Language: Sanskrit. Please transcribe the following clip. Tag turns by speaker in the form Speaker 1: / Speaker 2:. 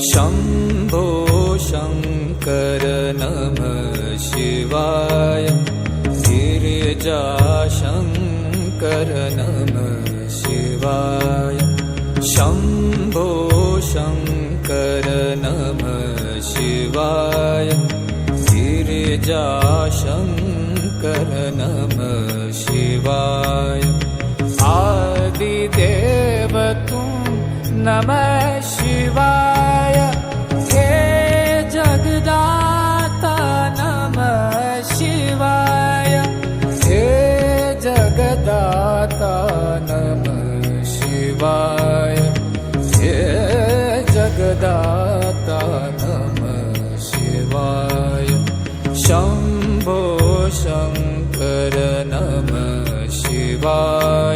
Speaker 1: शम्भो शङ्कर नमः शिवाय गिरिजाशङ्कर नमः शिवाय शम्भो शङ्कर नमः शिवाय गिरिजाशङ्कर नमः शिवाय आदिदेव तुम नमः शिवाय हे जगदाता नमः शिवाय हे जगदाता नमः शिवाय हे जगदाता नमः शिवाय शम्भो शङ्कर नमः शिवाय